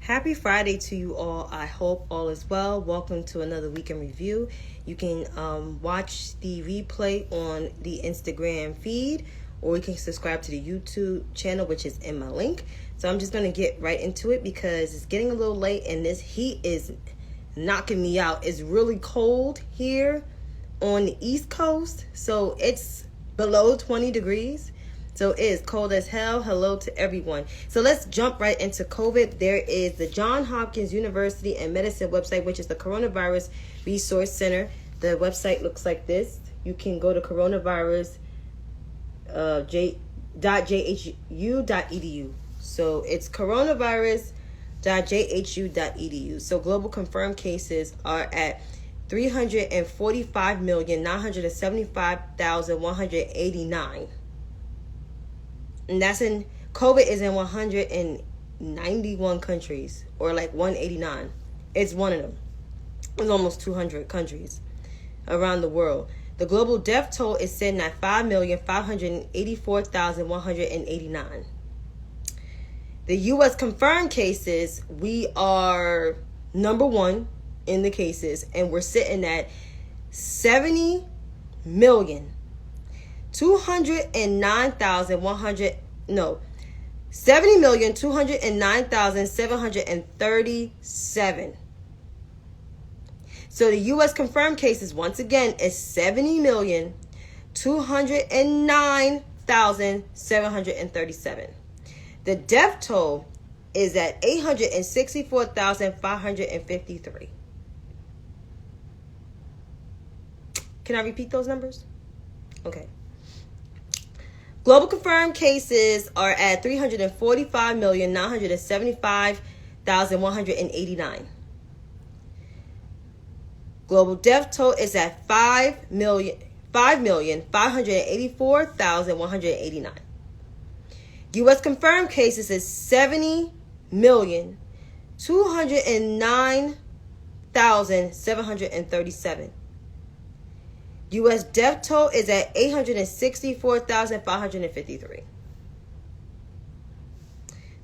Happy Friday to you all. I hope all is well. Welcome to another weekend review. You can watch the replay on the Instagram feed, or you can subscribe to the YouTube channel, which is in my link. So I'm just going to get right into it because it's getting a little late and this heat is knocking me out. It's really cold here on the East Coast. So it's below 20 degrees. So it is cold as hell. Hello to everyone. So let's jump right into COVID. There is the Johns Hopkins University and Medicine website, which is the Coronavirus Resource Center. The website looks like this. You can go to coronavirus.jhu.edu. So it's coronavirus.jhu.edu. So global confirmed cases are at 345,975,189. And that's in, COVID is in 191 countries, or like 189. It's one of them. It's almost 200 countries around the world. The global death toll is sitting at 5,584,189. The U.S. confirmed cases, we are number one in the cases, and we're sitting at 70,209,737. So the U.S. confirmed cases, once again, is 70,209,737. The death toll is at 864,553. Can I repeat those numbers? Okay. Global confirmed cases are at 345,975,189. Global death toll is at 5,584,189. U.S. confirmed cases is 70,209,737. U.S. death toll is at 864,553.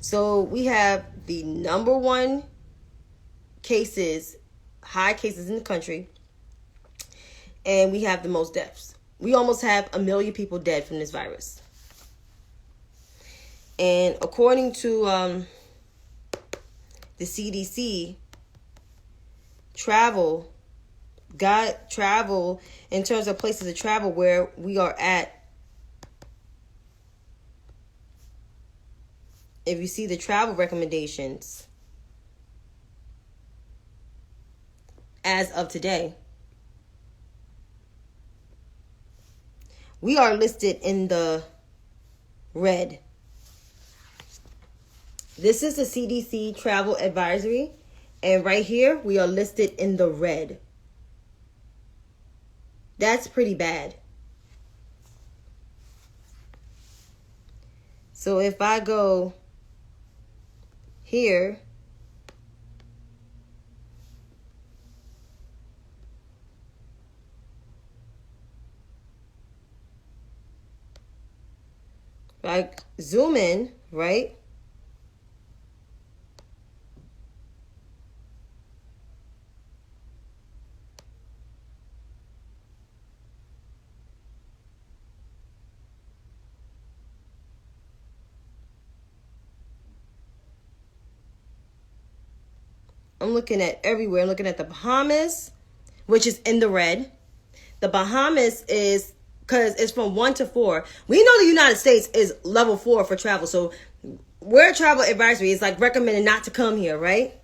So we have the number one cases, high cases in the country, and we have the most deaths. We almost have 1 million people dead from this virus. And according to the CDC, travel in terms of places to travel where we are at. If you see the travel recommendations as of today, we are listed in the red. This is the CDC Travel Advisory, and right here we are listed in the red. That's pretty bad. So if I go here, if I zoom in, right? I'm looking at everywhere. I'm looking at the Bahamas, which is in the red. The Bahamas is, because it's from 1 to 4. We know the United States is level 4 for travel. So we're travel advisory. It's like recommended not to come here, right?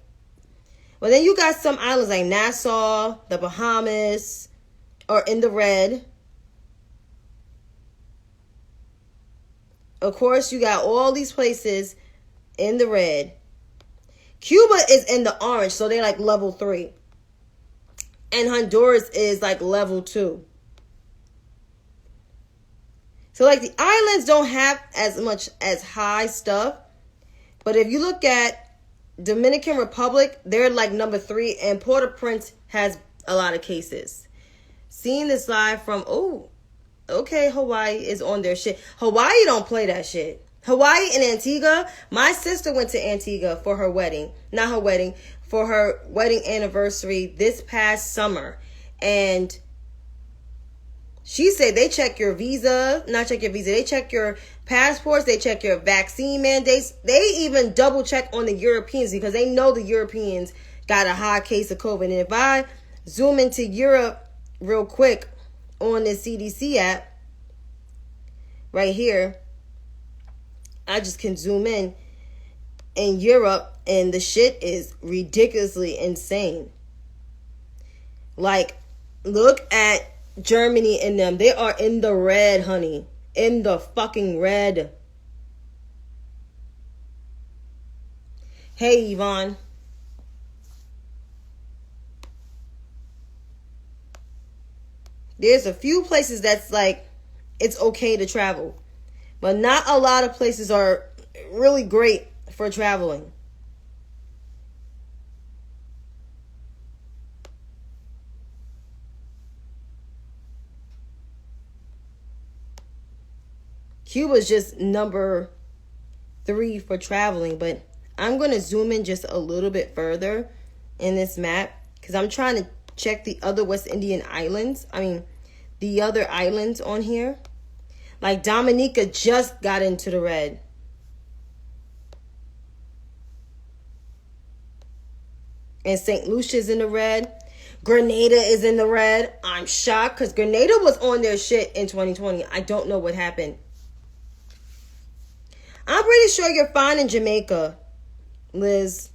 Well, then you got some islands like Nassau, the Bahamas, are in the red. Of course, you got all these places in the red. Cuba is in the orange, so they're like level 3. And Honduras is like level 2. So like the islands don't have as much as high stuff. But if you look at Dominican Republic, they're like number 3. And Port-au-Prince has a lot of cases. Seeing this live from, oh, okay, Hawaii is on their shit. Hawaii don't play that shit. Hawaii and Antigua. My sister went to Antigua for her wedding. Not her wedding, for her wedding anniversary this past summer. And she said they check your visa, not check your visa, they check your passports, they check your vaccine mandates. They even double check on the Europeans because they know the Europeans got a high case of COVID. And if I zoom into Europe real quick on the CDC app, right here, I just can zoom in Europe, and the shit is ridiculously insane. Like, look at Germany and them. They are in the red, honey. In the fucking red. Hey, Yvonne. There's a few places that's like, it's okay to travel. But not a lot of places are really great for traveling. Cuba's just number 3 for traveling, but I'm going to zoom in just a little bit further in this map because I'm trying to check the other West Indian islands. I mean, the other islands on here. Like Dominica just got into the red. And St. Lucia's in the red. Grenada is in the red. I'm shocked because Grenada was on their shit in 2020. I don't know what happened. I'm pretty sure you're fine in Jamaica, Liz.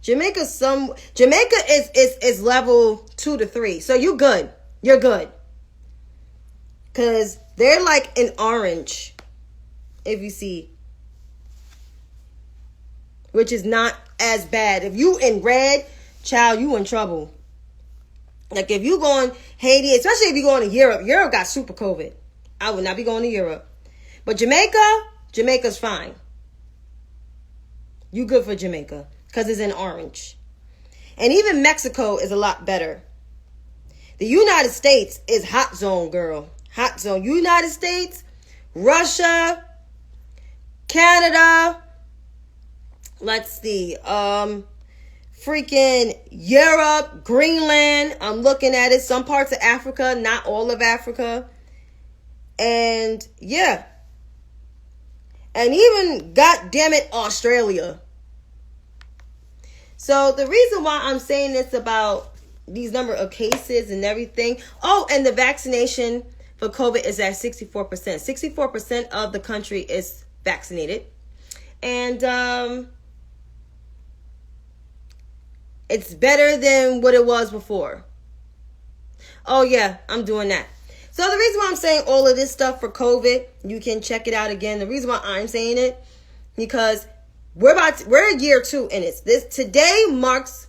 Jamaica is level 2 to 3. So you good. You're good. Cause they're like in orange. If you see. Which is not as bad. If you in red, child, you in trouble. Like if you going Haiti, especially if you going to Europe. Europe got super COVID. I would not be going to Europe. But Jamaica's fine. You good for Jamaica. Because it's in orange. And even Mexico is a lot better. The United States is hot zone, girl. Hot zone. United States, Russia, Canada. Let's see. Freaking Europe, Greenland. I'm looking at it. Some parts of Africa, not all of Africa. And yeah. And even, goddammit, Australia. So the reason why I'm saying this about these number of cases and everything. Oh, and the vaccination for COVID is at 64%. 64% of the country is vaccinated. And it's better than what it was before. Oh, yeah, I'm doing that. So the reason why I'm saying all of this stuff for COVID, you can check it out again. The reason why I'm saying it, because we're year 2 in it. Today marks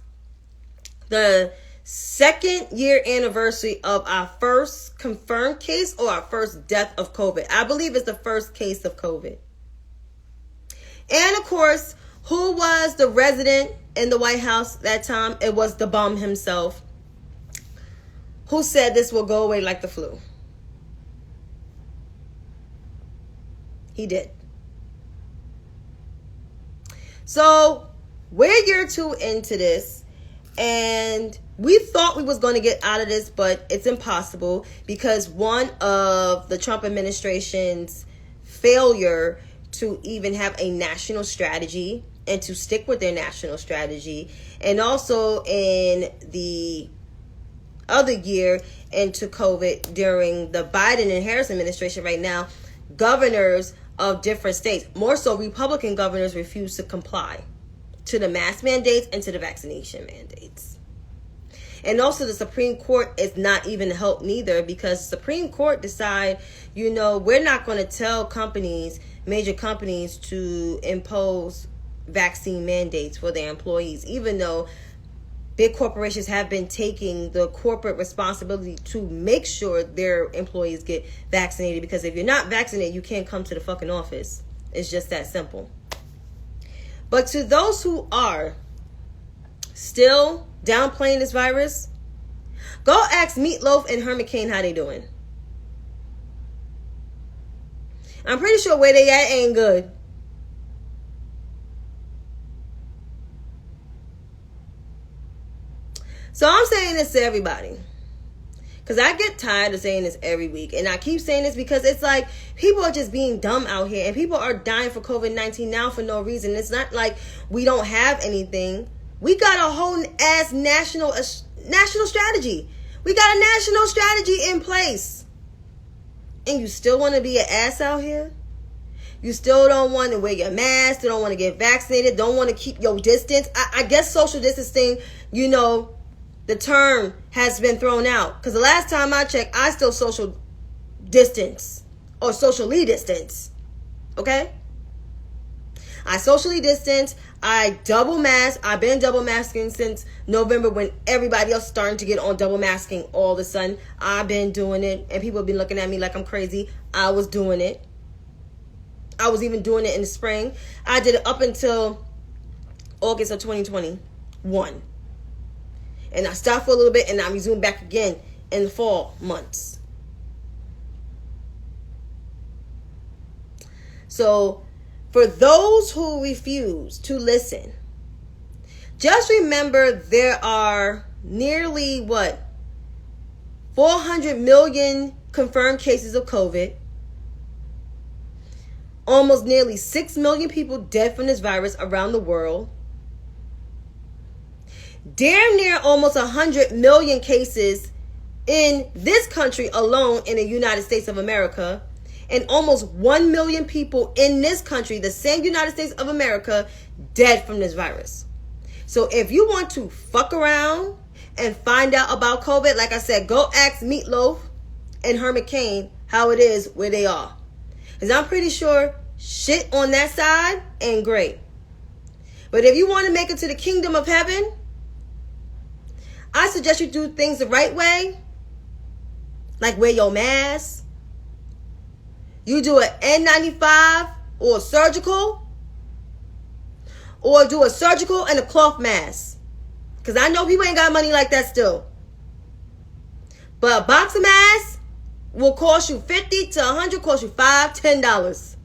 the 2nd year anniversary of our first confirmed case or our first death of COVID. I believe it's the first case of COVID. And of course, who was the resident in the White House that time? It was the bum himself, who said this will go away like the flu. He did. So we're year 2 into this, and we thought we was going to get out of this, but it's impossible because one of the Trump administration's failure to even have a national strategy and to stick with their national strategy, and also in the other year into COVID during the Biden and Harris administration right now, governors of different states, more so Republican governors, refuse to comply to the mask mandates and to the vaccination mandates. And also the Supreme Court is not even help neither, because the Supreme Court decide, we're not going to tell major companies to impose vaccine mandates for their employees, even though big corporations have been taking the corporate responsibility to make sure their employees get vaccinated. Because if you're not vaccinated, you can't come to the fucking office. It's just that simple. But to those who are still downplaying this virus, Go ask Meatloaf and Herman Cain how they doing. I'm pretty sure where they at ain't good. So I'm saying this to everybody, because I get tired of saying this every week. And I keep saying this because it's like people are just being dumb out here. And people are dying for COVID-19 now for no reason. It's not like we don't have anything. We got a whole ass national strategy. We got a national strategy in place. And you still want to be an ass out here? You still don't want to wear your mask. You don't want to get vaccinated. Don't want to keep your distance. I guess social distancing, you know, the term has been thrown out. Because the last time I checked, I still social distance. Or socially distance. Okay? I socially distance. I double mask. I've been double masking since November when everybody else starting to get on double masking all of a sudden. I've been doing it. And people have been looking at me like I'm crazy. I was doing it. I was even doing it in the spring. I did it up until August of 2021. And I stopped for a little bit and I resumed back again in the fall months. So, for those who refuse to listen, just remember there are nearly, 400 million confirmed cases of COVID. Almost nearly 6 million people dead from this virus around the world. Damn near almost 100 million cases in this country alone in the United States of America. And almost 1 million people in this country, the same United States of America, dead from this virus. So if you want to fuck around and find out about COVID, like I said, go ask Meatloaf and Herman Cain how it is where they are. Because I'm pretty sure shit on that side ain't great. But if you want to make it to the kingdom of heaven, I suggest you do things the right way. Like wear your mask. You do an N95 or surgical. Or do a surgical and a cloth mask. Because I know people ain't got money like that still. But a boxer mask will cost you $50 to $100, cost you $5, $10.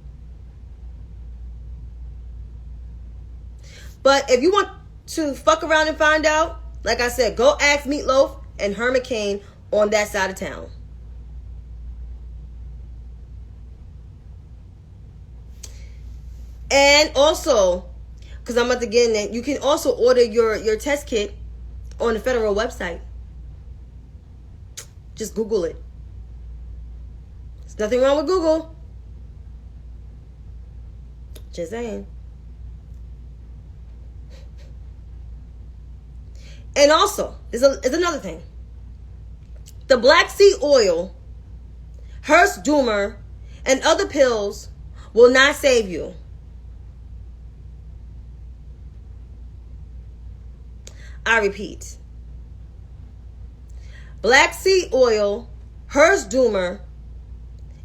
But if you want to fuck around and find out, like I said, go ask Meatloaf and Herman Cain on that side of town. And also, because I'm about to get in it, you can also order your test kit on the federal website. Just Google it. There's nothing wrong with Google. Just saying. And also, is another thing. The black seed oil, Hearst Doomer, and other pills will not save you. I repeat. Black seed oil, Hearst Doomer,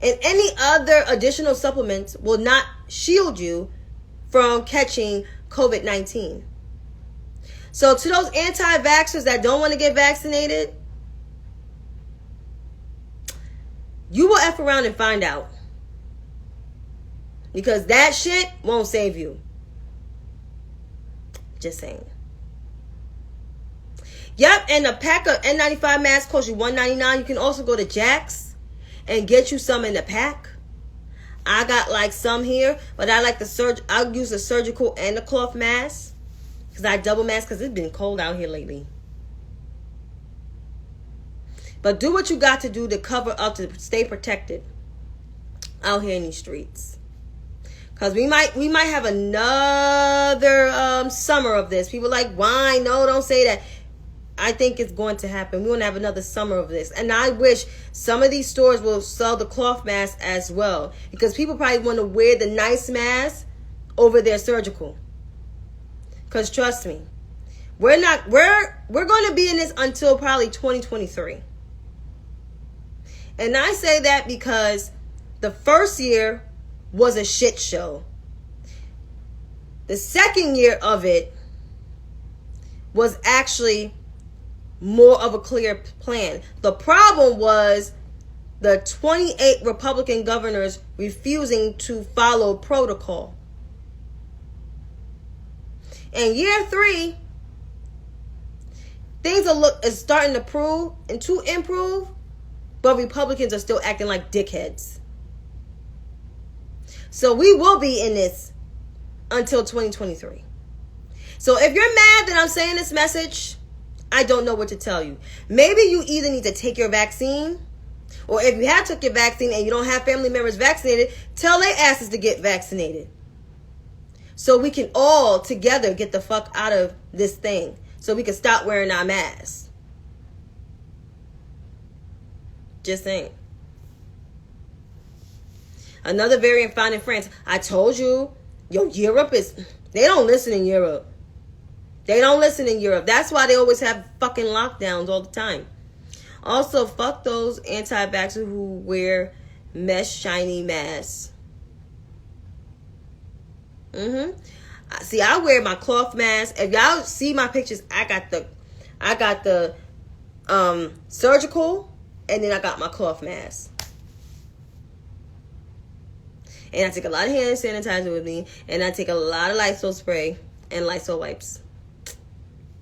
and any other additional supplements will not shield you from catching COVID-19. So to those anti-vaxxers that don't want to get vaccinated, you will F around and find out. Because that shit won't save you. Just saying. Yep, and a pack of N95 masks costs you $1.99. You can also go to Jack's and get you some in the pack. I got like some here, but I like I'll use the surgical and the cloth mask. Because I double mask because it's been cold out here lately. But do what you got to do to cover up, to stay protected out here in these streets. Because we might have another summer of this. People like, why? No, don't say that. I think it's going to happen. We're going to have another summer of this. And I wish some of these stores will sell the cloth mask as well. Because people probably want to wear the nice mask over their surgical. Because trust me, we're going to be in this until probably 2023. And I say that because the first year was a shit show. The second year of it was actually more of a clear plan. The problem was the 28 Republican governors refusing to follow protocol. In year 3, things is starting to improve, but Republicans are still acting like dickheads. So we will be in this until 2023. So if you're mad that I'm saying this message, I don't know what to tell you. Maybe you either need to take your vaccine, or if you have took your vaccine and you don't have family members vaccinated, tell their asses to get vaccinated. So we can all together get the fuck out of this thing. So we can stop wearing our masks. Just saying. Another variant found in France. I told you, Europe they don't listen in Europe. They don't listen in Europe. That's why they always have fucking lockdowns all the time. Also, fuck those anti-vaxxers who wear mesh shiny masks. See, I wear my cloth mask. If y'all see my pictures, I got the surgical, and then I got my cloth mask. And I take a lot of hand sanitizer with me, and I take a lot of Lysol spray and Lysol wipes.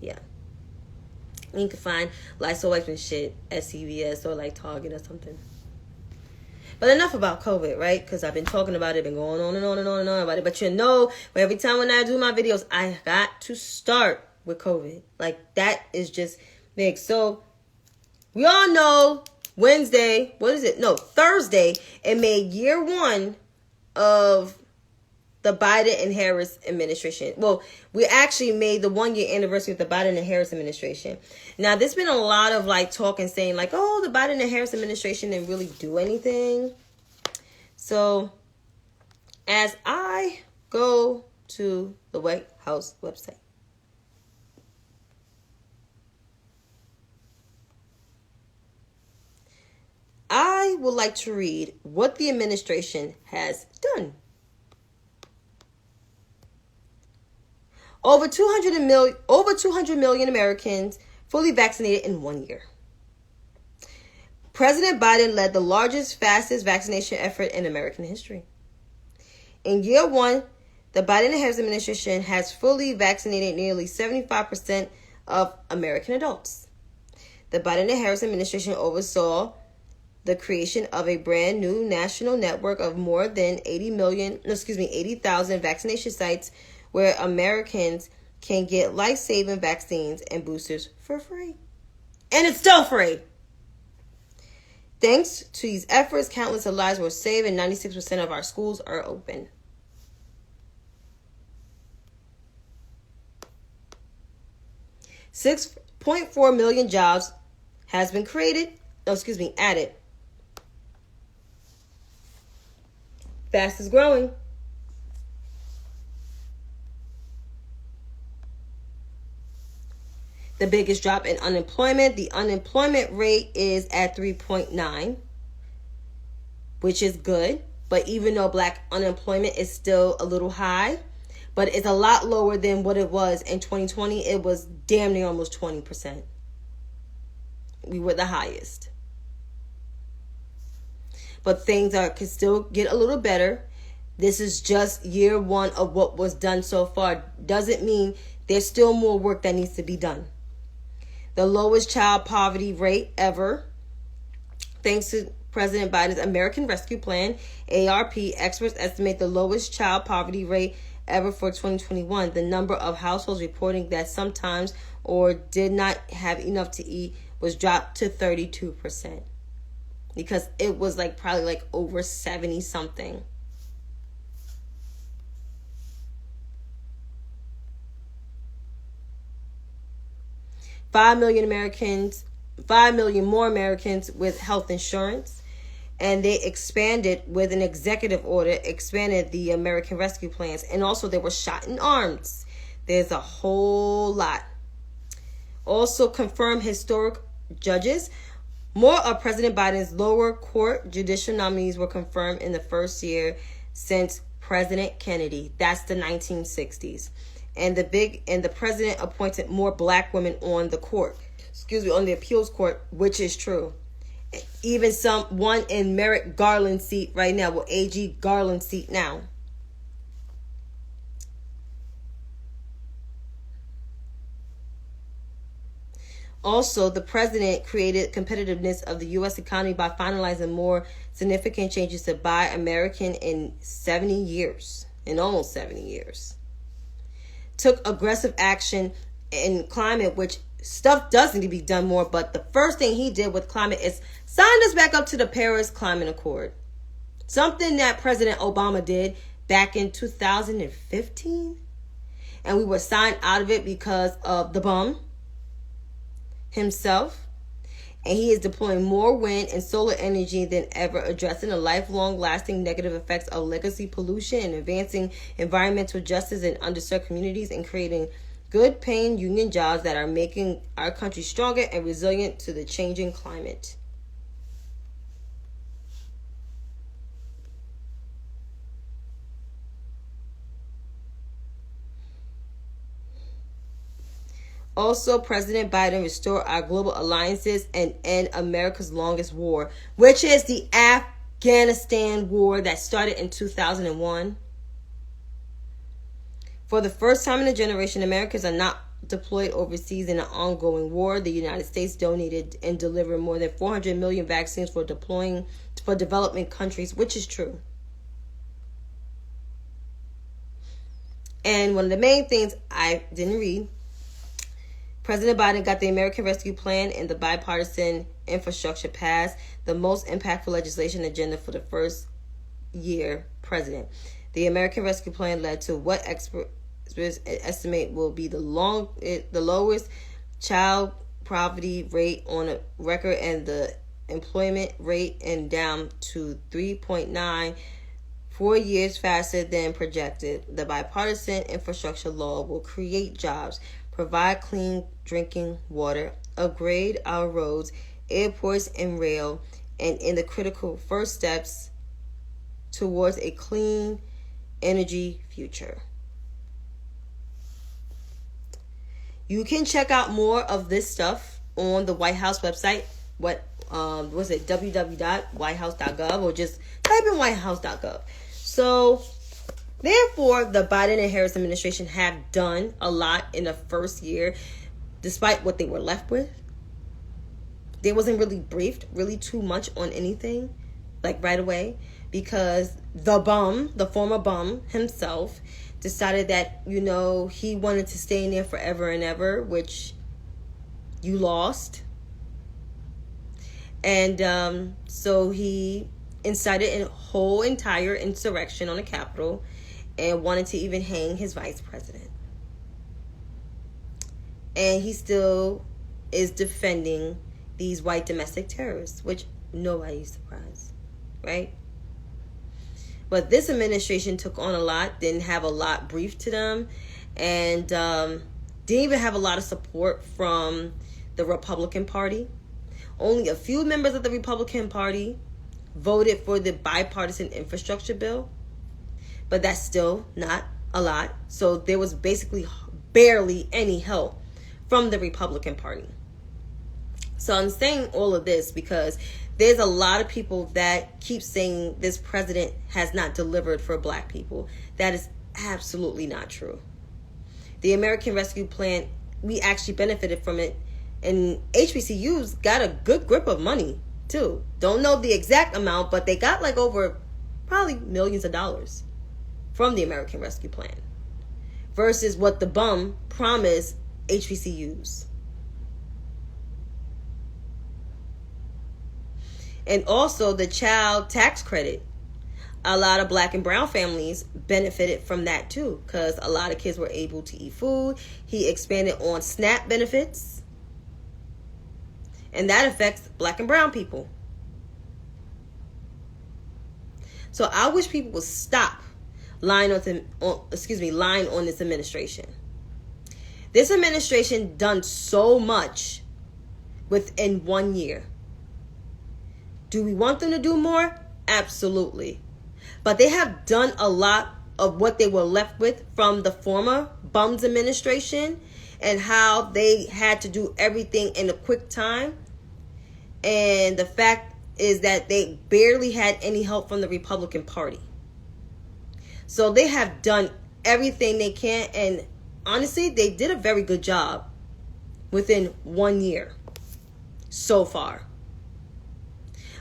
Yeah. You can find Lysol wipes and shit at CVS or like Target or something. But enough about COVID, right? Because I've been talking about it, been going on and on and on and on about it. But every time when I do my videos, I got to start with COVID. Like, that is just big. So, we all know Thursday, it made year 1 of the Biden and Harris administration. Well, we actually made the 1-year anniversary of the Biden and Harris administration. Now, there's been a lot of talk and saying the Biden and Harris administration didn't really do anything. So, as I go to the White House website, I would like to read what the administration has done. Over 200 million Americans fully vaccinated in 1 year. President Biden led the largest, fastest vaccination effort in American history. In year 1, the Biden and Harris administration has fully vaccinated nearly 75% of American adults. The Biden and Harris administration oversaw the creation of a brand new national network of more than 80,000 vaccination sites where Americans can get life-saving vaccines and boosters for free. And it's still free. Thanks to these efforts, countless lives were saved and 96% of our schools are open. $6.4 million jobs has been added. Fastest growing. The biggest drop in unemployment. The unemployment rate is at 3.9, which is good. But even though black unemployment is still a little high, but it's a lot lower than what it was in 2020. It was damn near almost 20%. We were the highest. But things can still get a little better. This is just year 1 of what was done so far. Doesn't mean there's still more work that needs to be done. The lowest child poverty rate ever, thanks to President Biden's American Rescue Plan, ARP, experts estimate the lowest child poverty rate ever for 2021. The number of households reporting that sometimes or did not have enough to eat was dropped to 32%. Because it was probably over 70 something. $5 million more Americans with health insurance. And they expanded with an executive order, expanded the American Rescue Plans. And also they were shot in arms. There's a whole lot. Also confirmed historic judges. More of President Biden's lower court judicial nominees were confirmed in the first year since President Kennedy. That's the 1960s. And the president appointed more black women on the court. on the appeals court, which is true. Even one in Merrick Garland's seat right now, well, AG Garland's seat now. Also, the president created competitiveness of the U.S. economy by finalizing more significant changes to Buy American in almost 70 years. Took aggressive action in climate, which stuff does need to be done more, but the first thing he did with climate is signed us back up to the Paris Climate Accord. Something that President Obama did back in 2015. And we were signed out of it because of the bum himself. And he is deploying more wind and solar energy than ever, addressing the lifelong lasting negative effects of legacy pollution and advancing environmental justice in underserved communities and creating good paying union jobs that are making our country stronger and resilient to the changing climate. Also, President Biden restored our global alliances and end America's longest war, which is the Afghanistan war that started in 2001. For the first time in a generation, Americans are not deployed overseas in an ongoing war. The United States donated and delivered more than 400 million vaccines for developing countries, which is true. And one of the main things I didn't read, President Biden got the American Rescue Plan and the bipartisan infrastructure passed, the most impactful legislation agenda for the first year president. The American Rescue Plan led to what experts estimate will be the lowest child poverty rate on a record, and the employment rate and down to 3.9, 4 years faster than projected. The bipartisan infrastructure law will create jobs, provide clean drinking water, upgrade our roads, airports, and rail, and in the critical first steps towards a clean energy future. You can check out more of this stuff on the White House website. www.whitehouse.gov, or just type in whitehouse.gov. So, therefore, the Biden and Harris administration have done a lot in the first year, despite what they were left with. They wasn't really briefed really too much on anything, like right away, because the former bum himself, decided that, he wanted to stay in there forever and ever, which you lost. And so he incited a whole entire insurrection on the Capitol and wanted to even hang his vice president. And he still is defending these white domestic terrorists, which nobody's surprised, right? But this administration took on a lot, didn't have a lot briefed to them, and didn't even have a lot of support from the Republican Party. Only a few members of the Republican Party voted for the bipartisan infrastructure bill, but that's still not a lot. So there was basically barely any help from the Republican Party. So I'm saying all of this because there's a lot of people that keep saying this president has not delivered for black people. That is absolutely not true. The American Rescue Plan, we actually benefited from it. And HBCUs got a good grip of money, too. Don't know the exact amount, but they got like over probably millions of dollars from the American Rescue Plan versus what the bum promised HBCUs. And also the child tax credit. A lot of black and brown families benefited from that too, because a lot of kids were able to eat food. He expanded on SNAP benefits. And that affects black and brown people. So I wish people would stop lying on this administration. This administration done so much within 1 year. Do we want them to do more? Absolutely. But they have done a lot of what they were left with from the former bums administration. and how they had to do everything in a quick time. And the fact is that they barely had any help from the Republican Party. So they have done everything they can, and honestly, they did a very good job within 1 year so far.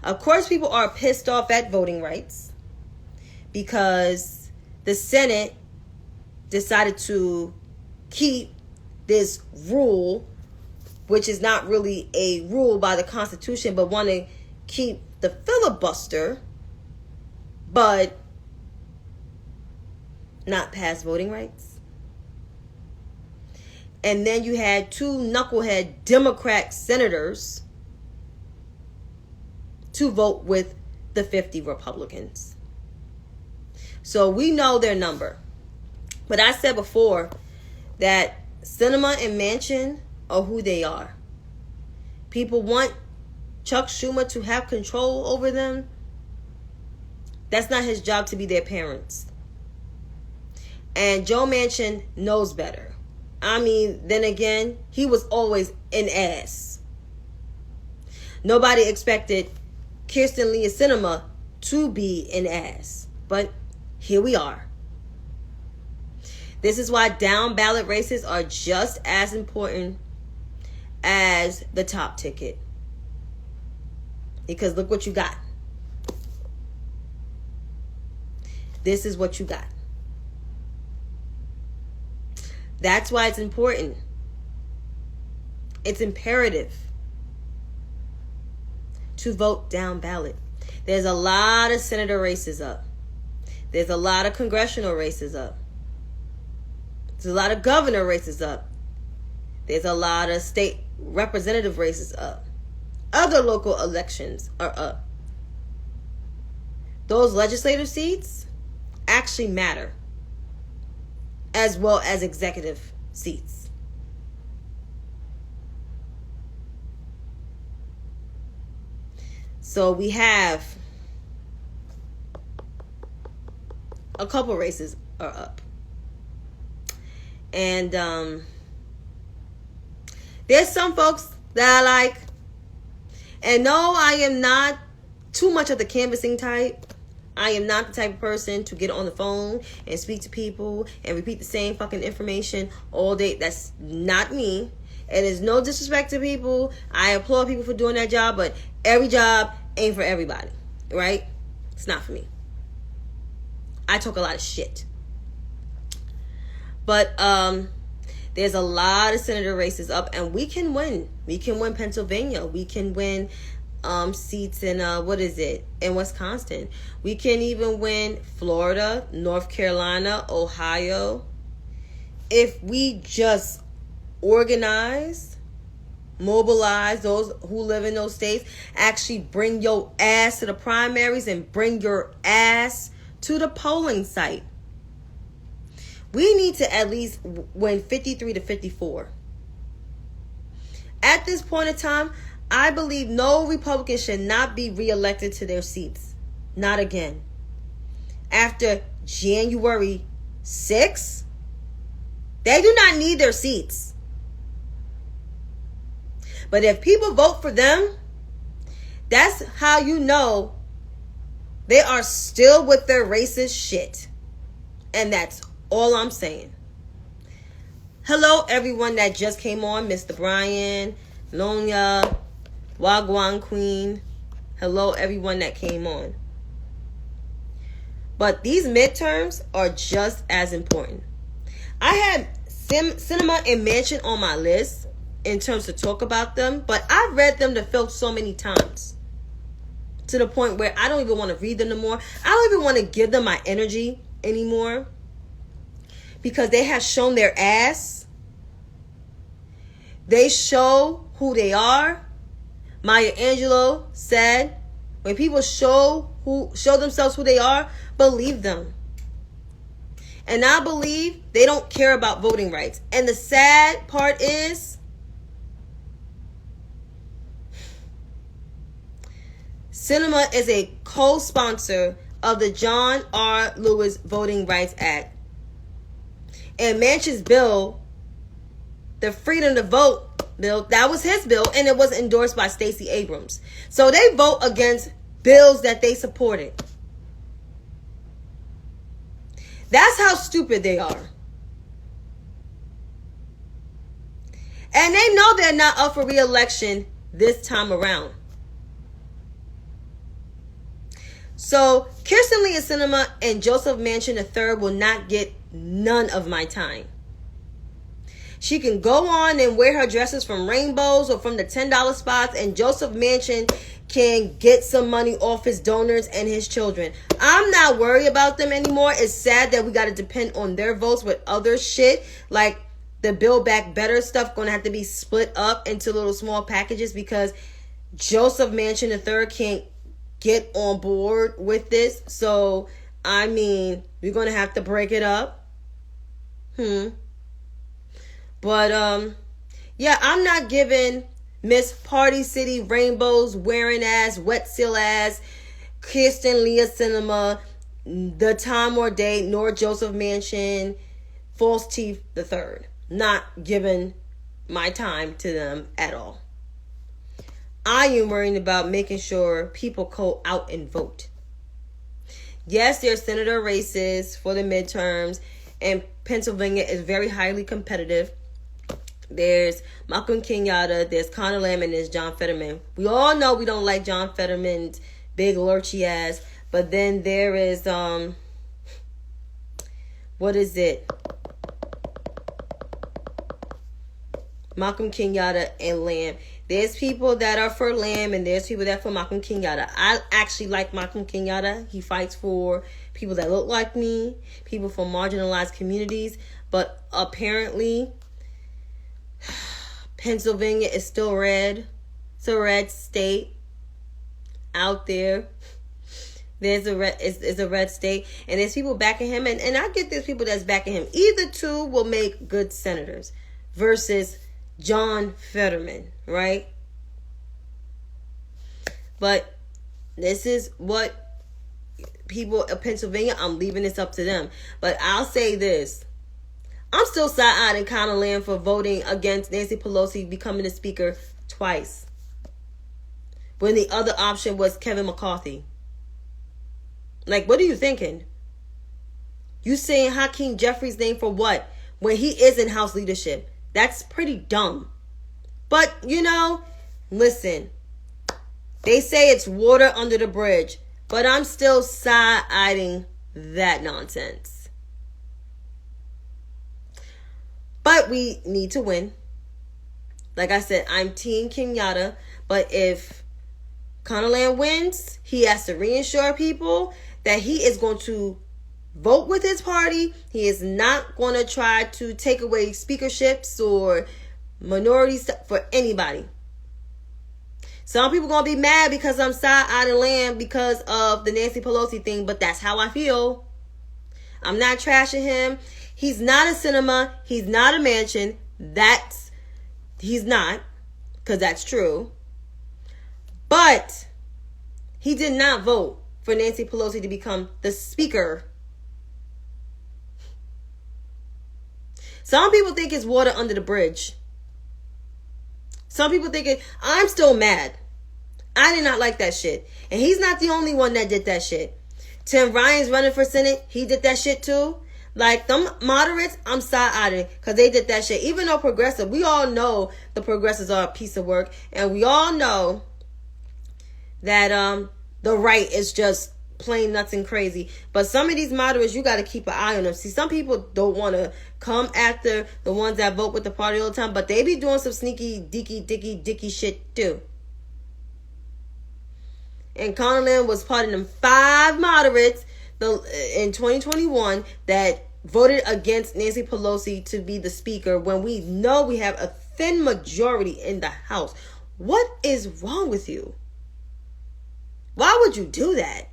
Of course, people are pissed off at voting rights because the Senate decided to keep this rule, which is not really a rule by the Constitution, but want to keep the filibuster, but not pass voting rights. And then you had two knucklehead Democrat senators to vote with the 50 Republicans. So we know their number. But I said before that Sinema and Manchin are who they are. People want Chuck Schumer to have control over them. That's not his job to be their parents. And Joe Manchin knows better. I mean, then again, he was always an ass. Nobody expected Kirsten Lee Sinema to be an ass. But here we are. This is why down ballot races are just as important as the top ticket. Because look what you got. This is what you got. That's why it's important. It's imperative to vote down ballot. There's a lot of senator races up. There's a lot of congressional races up. There's a lot of governor races up. There's a lot of state representative races up. Other local elections are up. Those legislative seats actually matter, as well as executive seats. So we have a couple races are up. And there's some folks that I like. And no, I am not too much of the canvassing type. I am not the type of person to get on the phone and speak to people and repeat the same fucking information all day. That's not me. And there's no disrespect to people. I applaud people for doing that job, but every job ain't for everybody, right? It's not for me. I talk a lot of shit. But there's a lot of senator races up, and we can win. We can win Pennsylvania. We can win seats in in Wisconsin. We can even win Florida, North Carolina, Ohio. If we just organize, mobilize those who live in those states, actually bring your ass to the primaries and bring your ass to the polling site. We need to at least win 53 to 54. At this point in time, I believe no Republican should not be reelected to their seats. Not again. After January 6th, they do not need their seats. But if people vote for them, that's how you know they are still with their racist shit. And that's all I'm saying. Hello, everyone that just came on. Mr. Brian, Lonya, Wagwan Queen. Hello, everyone that came on. But these midterms are just as important. I had Sinema and Manchin on my list in terms to talk about them, but I've read them to filth so many times to the point where I don't even want to read them anymore. I don't even want to give them my energy anymore because they have shown their ass. They show who they are. Maya Angelou said, when people show themselves who they are, believe them. And I believe they don't care about voting rights. And the sad part is, Sinema is a co-sponsor of the John R. Lewis Voting Rights Act. And Manchin's bill the freedom to vote bill, that was his bill, and it was endorsed by Stacey Abrams. So they vote against bills that they supported. That's how stupid they are. And they know they're not up for re-election this time around. So Kirsten Lee Sinema and Joseph Manchin III will not get none of my time. She can go on and wear her dresses from Rainbows or from the $10 spots, and Joseph Manchin can get some money off his donors and his children. I'm not worried about them anymore. It's sad that we got to depend on their votes with other shit, like the Build Back Better stuff going to have to be split up into little small packages because Joseph Manchin III can't get on board with this. So, I mean, we're going to have to break it up. But, yeah, I'm not giving Miss Party City Rainbows wearing ass, wet seal ass, Kirsten Leah Sinema, the time or date, nor Joseph Manchin, false teeth the third. Not giving my time to them at all. I am worrying about making sure people go out and vote. Yes, there are senator races for the midterms, and Pennsylvania is very highly competitive. There's Malcolm Kenyatta, there's Conor Lamb, and there's John Fetterman. We all know we don't like John Fetterman's big lurchy ass, but then there is what is it? Malcolm Kenyatta and Lamb. There's people that are for Lamb and there's people that are for Malcolm Kenyatta. I actually like Malcolm Kenyatta. He fights for people that look like me, people from marginalized communities. But apparently, Pennsylvania is still red. It's a red state out there. There's a red, it's a red state. And there's people backing him. And I get there's people that's backing him. Either two will make good senators versus John Fetterman, right? But this is what people of Pennsylvania, I'm leaving this up to them. But I'll say this. I'm still side-eyeing Conor Lamb for voting against Nancy Pelosi becoming the speaker twice, when the other option was Kevin McCarthy. Like, what are you thinking? You saying Hakeem Jeffries' name for what? When he is in House leadership. That's pretty dumb. But, you know, listen. They say it's water under the bridge. But I'm still side-eyeing that nonsense. But we need to win. Like I said, I'm Team Kenyatta. But if Conor Lamb wins, he has to reassure people that he is going to vote with his party. He is not going to try to take away speakerships or minority stuff for anybody. Some people going to be mad because I'm side-eyeing Lamb because of the Nancy Pelosi thing, but that's how I feel. I'm not trashing him. He's not a Sinema. He's not a Manchin. He's not, because that's true. But he did not vote for Nancy Pelosi to become the speaker. Some people think it's water under the bridge. Some people think I'm still mad. I did not like that shit. And he's not the only one that did that shit. Tim Ryan's running for Senate. He did that shit too. Like, them moderates, I'm side-eyeing because they did that shit. Even though progressive, we all know the progressives are a piece of work. And we all know that the right is just plain nuts and crazy. But some of these moderates, you got to keep an eye on them. See, some people don't want to come after the ones that vote with the party all the time, but they be doing some sneaky, dicky shit too. And Conor Lamb was part of them 5 moderates in 2021 that voted against Nancy Pelosi to be the speaker when we know we have a thin majority in the House. What is wrong with you? Why would you do that?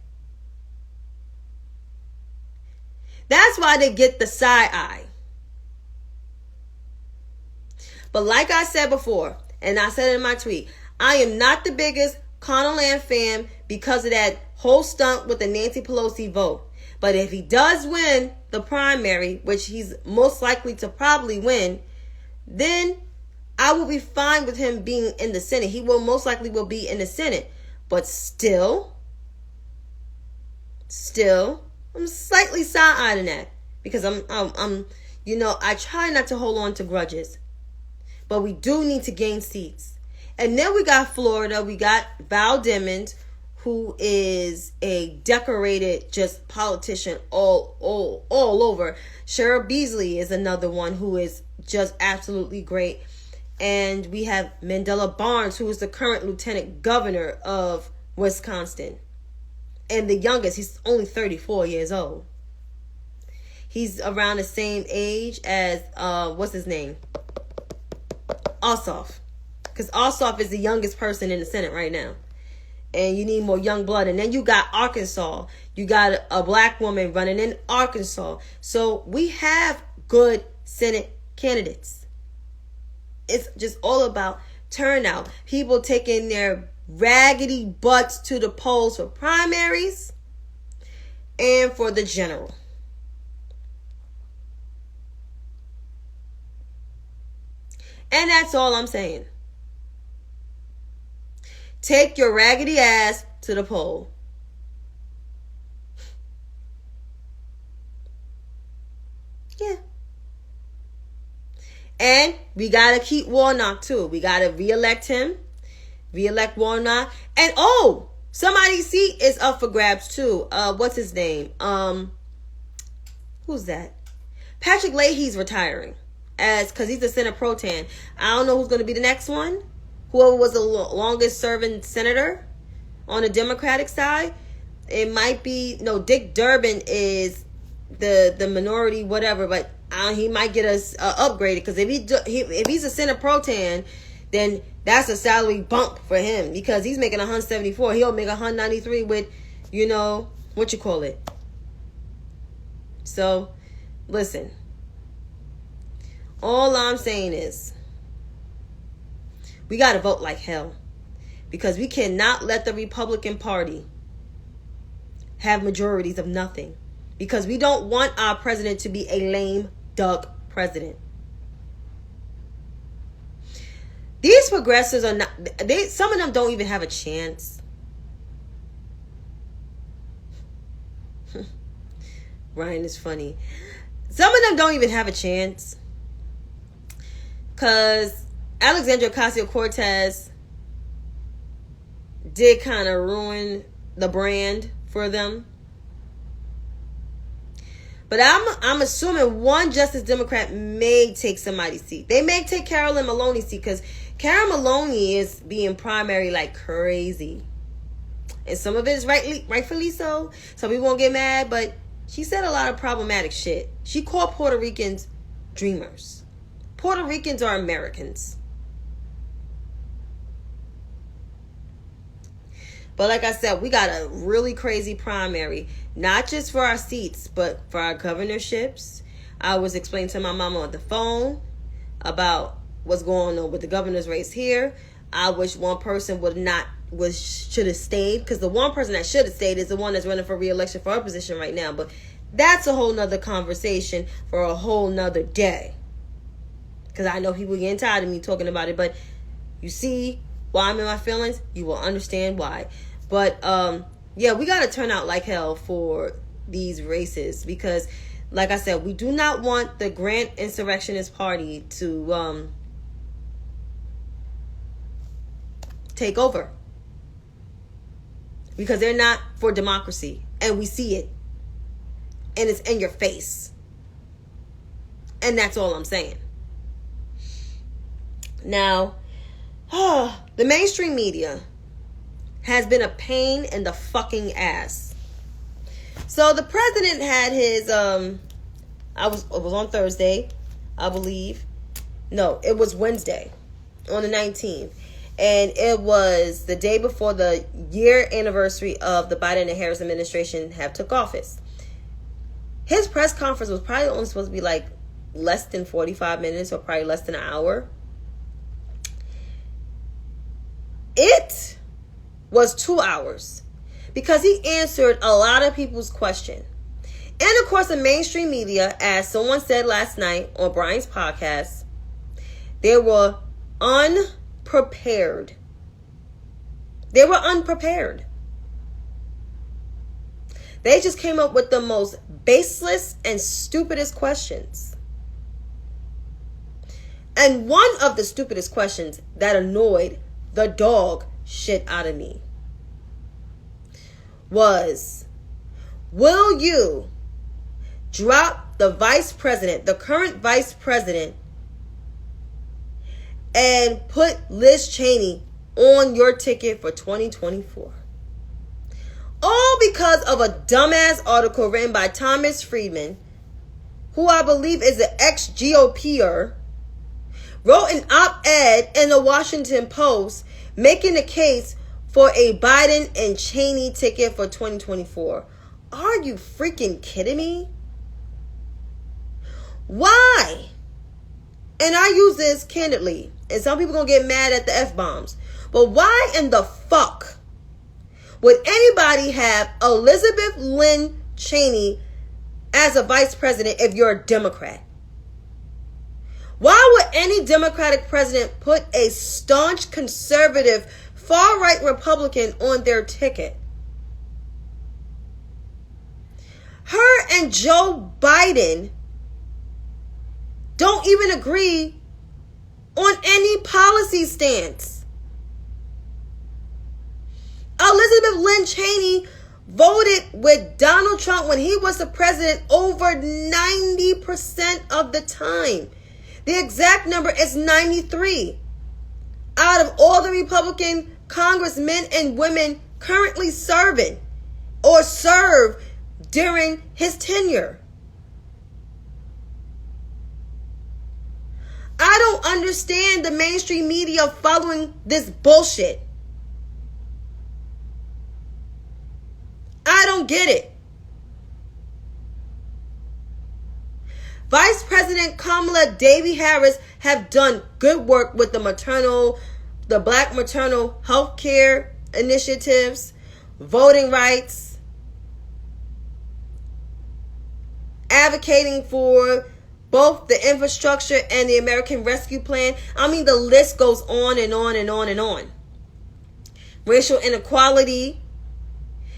That's why they get the side eye. But like I said before, and I said it in my tweet, I am not the biggest Conor Lamb fan because of that whole stunt with the Nancy Pelosi vote. But if he does win the primary, which he's most likely to probably win, then I will be fine with him being in the Senate. He will most likely will be in the Senate. But still, I'm slightly side-eyed in that. Because I'm I try not to hold on to grudges. But we do need to gain seats. And then we got Florida. We got Val Demings, who is a decorated just politician all over. Cheryl Beasley is another one who is just absolutely great. And we have Mandela Barnes, who is the current lieutenant governor of Wisconsin. And the youngest, he's only 34 years old. He's around the same age as, what's his name? Ossoff. Because Ossoff is the youngest person in the Senate right now. And you need more young blood. And then you got Arkansas. You got a black woman running in Arkansas. So we have good Senate candidates. It's just all about turnout. People taking their raggedy butts to the polls for primaries and for the general. And that's all I'm saying. Take your raggedy ass to the poll. Yeah. And we got to keep Warnock too. We got to reelect him. Reelect Warnock. And somebody's seat is up for grabs too. What's his name? Who's that? Patrick Leahy's retiring. Because he's the Senate Pro Tem. I don't know who's going to be the next one. Whoever was the longest serving senator on the Democratic side. It might be, Dick Durbin is the minority, whatever, but he might get us upgraded, because if he's a Senate Pro Tem, then that's a salary bump for him, because he's making 174. He'll make 193 with, what you call it. So, listen. All I'm saying is, we got to vote like hell, because we cannot let the Republican Party have majorities of nothing, because we don't want our president to be a lame duck president. These progressives are not, some of them don't even have a chance. Ryan is funny. Some of them don't even have a chance, because Alexandria Ocasio-Cortez did kind of ruin the brand for them. But I'm assuming one Justice Democrat may take somebody's seat. They may take Carolyn Maloney's seat, because Carolyn Maloney is being primary like crazy. And some of it is rightfully so. Some people won't get mad, but she said a lot of problematic shit. She called Puerto Ricans dreamers. Puerto Ricans are Americans. But like I said, we got a really crazy primary, not just for our seats, but for our governorships. I was explaining to my mama on the phone about what's going on with the governor's race here. I wish one person should have stayed, because the one person that should have stayed is the one that's running for re-election for our position right now. But that's a whole nother conversation for a whole nother day, because I know people getting tired of me talking about it. But you see why I'm in my feelings, you will understand why. But yeah, we got to turn out like hell for these races, because like I said, we do not want the Grant Insurrectionist Party to take over, because they're not for democracy, and we see it, and it's in your face. And that's all I'm saying. Now, the mainstream media has been a pain in the fucking ass. So the president had his it was on Thursday, I believe. No, it was Wednesday, on the 19th. And it was the day before the year anniversary of the Biden and Harris administration have took office. His press conference was probably only supposed to be like less than 45 minutes, or probably less than an hour. It was 2 hours, because he answered a lot of people's question. And of course, the mainstream media, as someone said last night on Brian's podcast, They were unprepared. They were unprepared. They just came up with the most baseless and stupidest questions. And one of the stupidest questions that annoyed the dog shit out of me was, will you drop the vice president, the current vice president, and put Liz Cheney on your ticket for 2024? All because of a dumbass article written by Thomas Friedman, who I believe is an ex-GOPer, wrote an op-ed in the Washington Post making the case for a Biden and Cheney ticket for 2024. Are you freaking kidding me? Why? And I use this candidly, and some people gonna get mad at the F-bombs, but why in the fuck would anybody have Elizabeth Lynn Cheney as a vice president if you're a Democrat? Why would any Democratic president put a staunch conservative far-right Republican on their ticket? Her and Joe Biden don't even agree on any policy stance. Elizabeth Lynn Cheney voted with Donald Trump when he was the president over 90% of the time. The exact number is 93. Out of all the Republican congressmen and women currently serving or served during his tenure. I don't understand the mainstream media following this bullshit. I don't get it. Vice President Kamala Devi Harris have done good work with the Black maternal health care initiatives, voting rights, advocating for both the infrastructure and the American Rescue Plan. I mean, the list goes on and on and on and on. Racial inequality.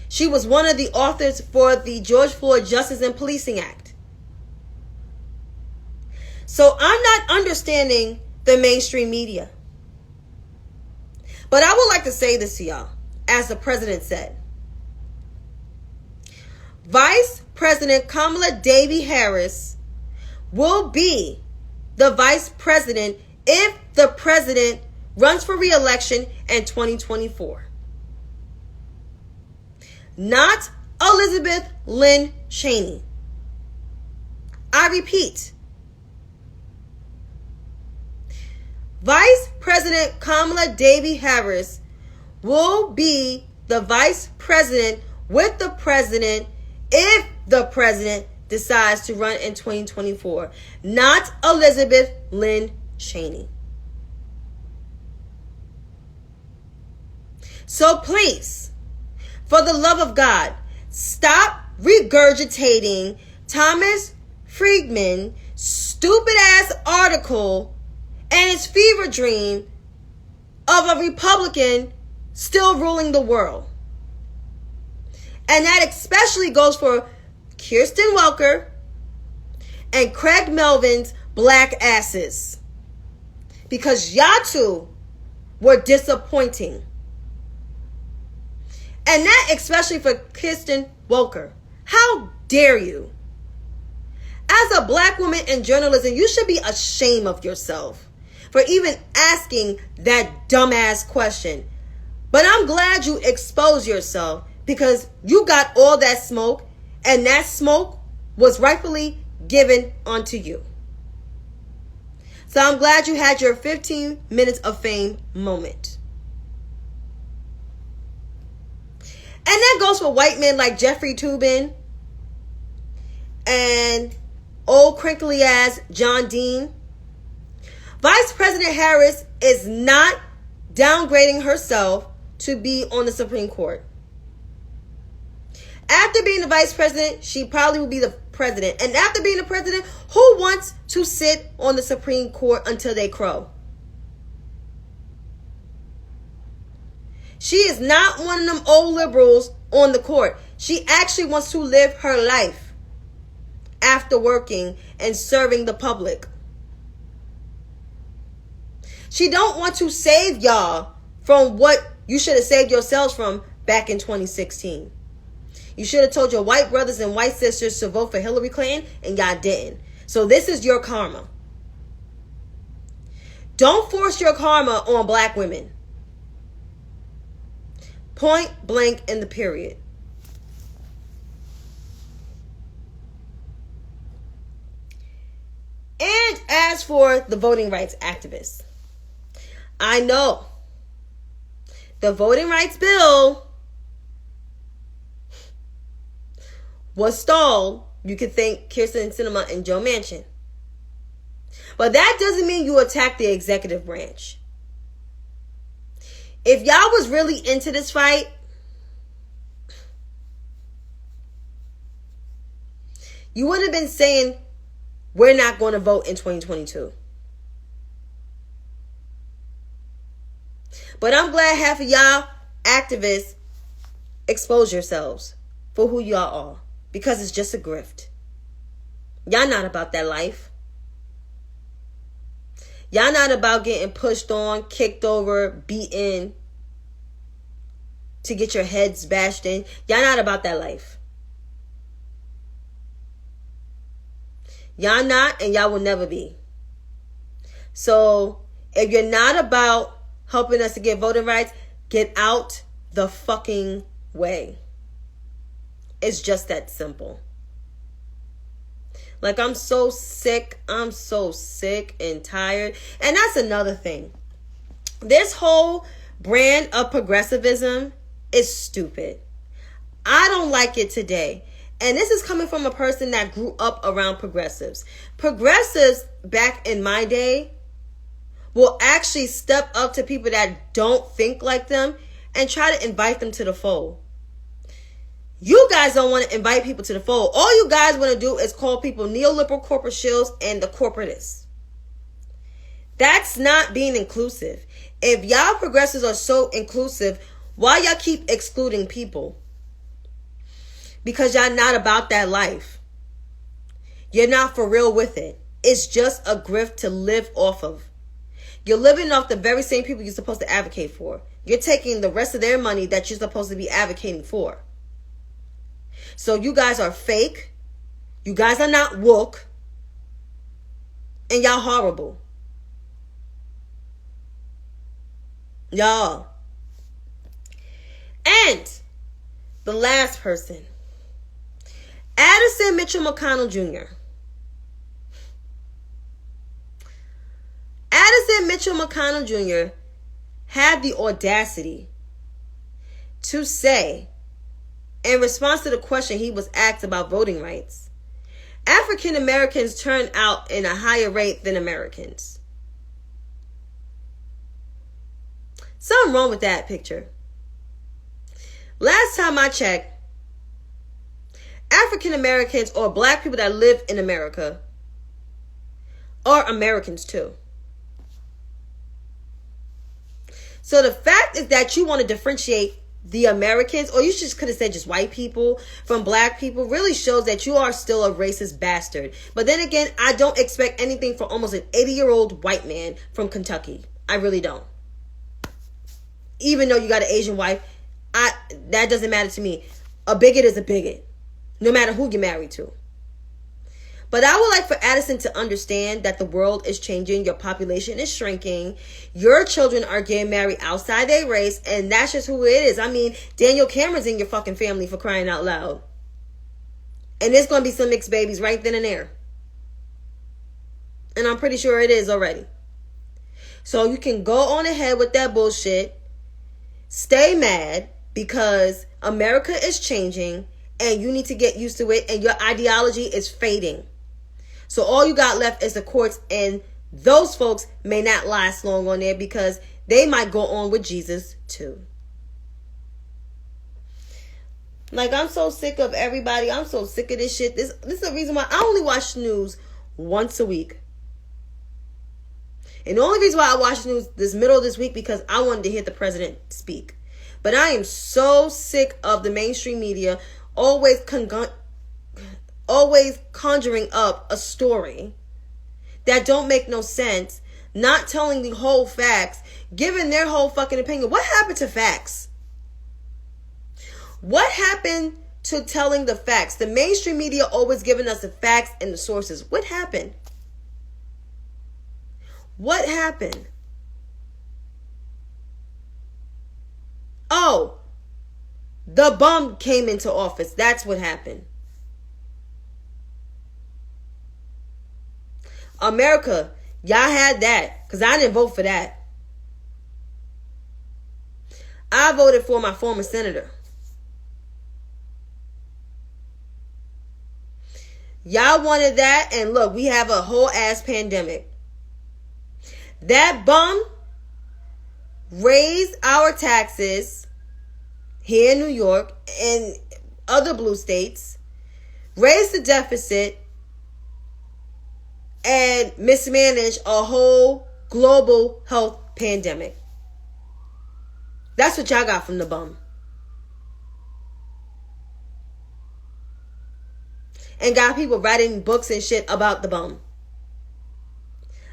She was one of the authors for the George Floyd Justice and Policing Act. So I'm not understanding the mainstream media. But I would like to say this to y'all, as the president said. Vice President Kamala Devi Harris will be the vice president if the president runs for re-election in 2024. Not Elizabeth Lynn Cheney. I repeat. Vice President Kamala Devi Harris will be the vice president with the president if the president decides to run in 2024. Not Elizabeth Lynn Cheney. So please, for the love of God, stop regurgitating Thomas Friedman's stupid ass article and his fever dream of a Republican still ruling the world. And that especially goes for Kirsten Welker and Craig Melvin's black asses. Because y'all two were disappointing. And that especially for Kirsten Welker. How dare you? As a black woman in journalism, you should be ashamed of yourself for even asking that dumbass question. But I'm glad you exposed yourself because you got all that smoke, and that smoke was rightfully given onto you. So I'm glad you had your 15 minutes of fame moment. And that goes for white men like Jeffrey Toobin and old crinkly ass John Dean. Vice President Harris is not downgrading herself to be on the Supreme Court. After being the vice president, she probably will be the president. And after being the president, who wants to sit on the Supreme Court until they crow? She is not one of them old liberals on the court. She actually wants to live her life after working and serving the public. She don't want to save y'all from what you should have saved yourselves from back in 2016. You should have told your white brothers and white sisters to vote for Hillary Clinton, and y'all didn't. So this is your karma. Don't force your karma on black women. Point blank in the period. And as for the voting rights activists, I know the voting rights bill was stalled. You could thank Kirsten Sinema and Joe Manchin. But that doesn't mean you attack the executive branch. If y'all was really into this fight, you wouldn't have been saying, we're not going to vote in 2022. But I'm glad half of y'all activists expose yourselves for who y'all are. Because it's just a grift. Y'all not about that life. Y'all not about getting pushed on, kicked over, beaten, to get your heads bashed in. Y'all not about that life. Y'all not, and y'all will never be. So, if you're not about helping us to get voting rights, get out the fucking way. It's just that simple. Like, I'm so sick and tired. And that's another thing. This whole brand of progressivism is stupid. I don't like it today. And this is coming from a person that grew up around progressives. Progressives back in my day will actually step up to people that don't think like them and try to invite them to the fold. You guys don't want to invite people to the fold. All you guys want to do is call people neoliberal corporate shills and the corporatists. That's not being inclusive. If y'all progressives are so inclusive, why y'all keep excluding people? Because y'all not about that life. You're not for real with it. It's just a grift to live off of. You're living off the very same people you're supposed to advocate for. You're taking the rest of their money that you're supposed to be advocating for. So you guys are fake. You guys are not woke. And y'all horrible. Y'all. And the last person. Addison Mitchell McConnell Jr. Addison Mitchell McConnell Jr. had the audacity to say, in response to the question he was asked about voting rights, African Americans turn out in a higher rate than Americans. Something wrong with that picture. Last time I checked, African Americans or black people that live in America are Americans too. So the fact is that you want to differentiate the Americans, or you just could have said just white people from black people, really shows that you are still a racist bastard. But then again, I don't expect anything from almost an 80-year-old white man from Kentucky. I really don't. Even though you got an Asian wife, that doesn't matter to me. A bigot is a bigot, no matter who you're married to. But I would like for Addison to understand that the world is changing. Your population is shrinking. Your children are getting married outside their race. And that's just who it is. I mean, Daniel Cameron's in your fucking family, for crying out loud. And there's going to be some mixed babies right then and there. And I'm pretty sure it is already. So you can go on ahead with that bullshit. Stay mad because America is changing. And you need to get used to it. And your ideology is fading. So all you got left is the courts, and those folks may not last long on there because they might go on with Jesus too. Like, I'm so sick of everybody. I'm so sick of this shit. This is the reason why I only watch news once a week. And the only reason why I watched news this middle of this week because I wanted to hear the president speak. But I am so sick of the mainstream media always conjuring up a story that don't make no sense, not telling the whole facts, giving their whole fucking opinion. What happened to facts? What happened to telling the facts? The mainstream media always giving us the facts and the sources. What happened? What happened? Oh, the bum came into office. That's what happened. America, y'all had that, because I didn't vote for that. I voted for my former senator. Y'all wanted that, and look, we have a whole ass pandemic. That bum raised our taxes here in New York and other blue states, raised the deficit, and mismanaged a whole global health pandemic. That's what y'all got from the bum. And got people writing books and shit about the bum.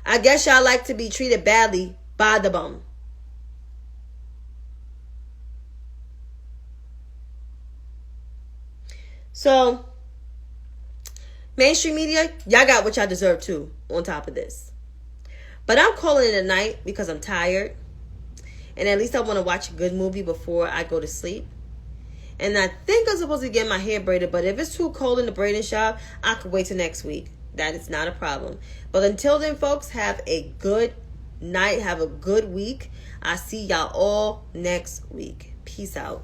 I guess y'all like to be treated badly by the bum. So, mainstream media, y'all got what y'all deserve too, on top of this. But I'm calling it a night because I'm tired. And at least I want to watch a good movie before I go to sleep. And I think I'm supposed to get my hair braided, but if it's too cold in the braiding shop, I could wait till next week. That is not a problem. But until then, folks, have a good night. Have a good week. I'll see y'all all next week. Peace out.